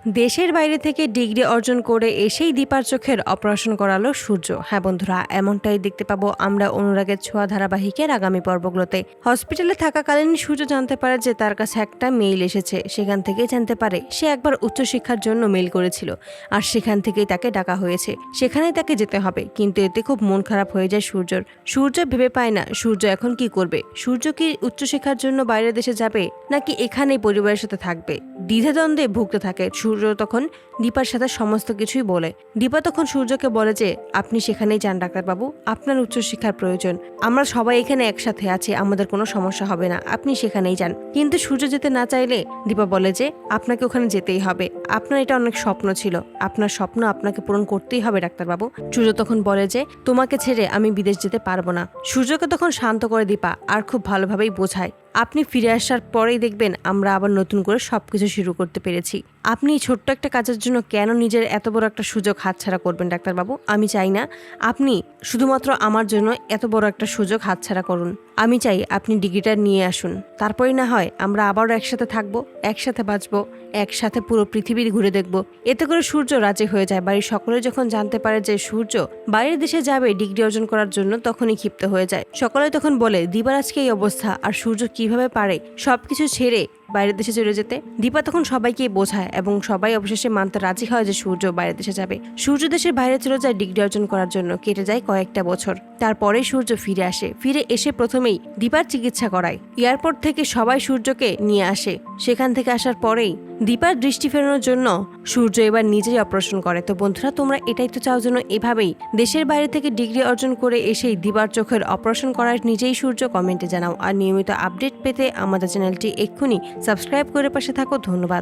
দেশের বাইরে থেকে ডিগ্রি অর্জন করে এসেই দীপার চোখের অপারেশন করালো সূর্য। হ্যাঁ বন্ধুরা, এমনটাই দেখতে পাবো আমরা অনুরাগের ছোঁয়া ধারাবাহিকের আগামী পর্বগুলোতে। হসপিটালে থাকাকালীন সূর্য জানতে পারে যে তার কাছে একটা মেইল এসেছে। সেখান থেকেই জানতে পারে সে একবার উচ্চশিক্ষার জন্য মেইল করেছিল, আর সেখান থেকেই তাকে ডাকা হয়েছে, সেখানেই তাকে যেতে হবে। কিন্তু এতে খুব মন খারাপ হয়ে যায় সূর্যর। সূর্য ভেবে পায় না সূর্য এখন কি করবে। সূর্য কি উচ্চশিক্ষার জন্য বাইরের দেশে যাবে, নাকি এখানেই পরিবারের সাথে থাকবে? দ্বিধাদ্বন্দ্বে ভুগতে থাকে সূর্য। তখন দীপার সাথে সমস্ত কিছুই বলে। দীপা তখন সূর্যকে বলে যে আপনি সেখানেই যান ডাক্তারবাবু, আপনার উচ্চশিক্ষার প্রয়োজন, আমরা সবাই এখানে একসাথে আছি, আমাদের কোনো সমস্যা হবে না, আপনি সেখানেই যান। কিন্তু সূর্য যেতে না চাইলে দীপা বলে যে আপনাকে ওখানে যেতেই হবে, আপনার এটা অনেক স্বপ্ন ছিল, আপনার স্বপ্ন আপনাকে পূরণ করতেই হবে ডাক্তারবাবু। সূর্য তখন বলে যে তোমাকে ছেড়ে আমি বিদেশ যেতে পারবো না। সূর্যকে তখন শান্ত করে দীপা আর খুব ভালোভাবেই বোঝায় আপনি ফিরে আসার পরেই দেখবেন আমরা আবার নতুন করে সবকিছু শুরু করতে পেরেছি। আপনি ছোট্ট একটা কাজের জন্য কেন নিজের এত বড় একটা সুযোগ হাতছাড়া করবেন ডাক্তারবাবু? আমি চাই না আপনি শুধুমাত্র আমার জন্য এত বড় একটা সুযোগ হাতছাড়া করুন। আমি চাই আপনি ডিগ্রিটা নিয়ে আসুন, তারপরে না হয় আমরা আবারও একসাথে থাকবো, একসাথে বাঁচবো, একসাথে পুরো পৃথিবী ঘুরে দেখব। এতে করে সূর্য রাজি হয়ে যায়। বাড়ির সকলে যখন জানতে পারে যে সূর্য বাইরের দেশে যাবে ডিগ্রি অর্জন করার জন্য, তখনই ক্ষিপ্ত হয়ে যায়। সকলে তখন বলে দীপার আজকে এই অবস্থা, আর সূর্য কিভাবে পারে সবকিছু ছেড়ে বাইরের দেশে চলে যেতে। দীপা তখন সবাইকে বোঝায় এবং সবাই অবশেষে মানতে রাজি হয় যে সূর্য বাইরের দেশে যাবে। সূর্য দেশের বাইরে চলে যায় ডিগ্রি অর্জন করার জন্য। কেটে যায় কয়েকটা বছর। তারপরে সূর্য ফিরে আসে। ফিরে এসে প্রথমেই দীপার চিকিৎসা করায়। এয়ারপোর্ট থেকে সবাই সূর্যকে নিয়ে আসে। সেখান থেকে আসার পরেই দীপার দৃষ্টি ফেরানোর জন্য সূর্য এবার নিজেই অপারেশন করে। তো বন্ধুরা, তোমরা এটাই তো চাও যেন এভাবেই দেশের বাইরে থেকে ডিগ্রি অর্জন করে এসেই দীপার চোখের অপারেশন করার নিজেই সূর্য? কমেন্টে জানাও। আর নিয়মিত আপডেট পেতে আমাদের চ্যানেলটি এক্ষুনি সাবস্ক্রাইব করে পাশে থাকো। ধন্যবাদ।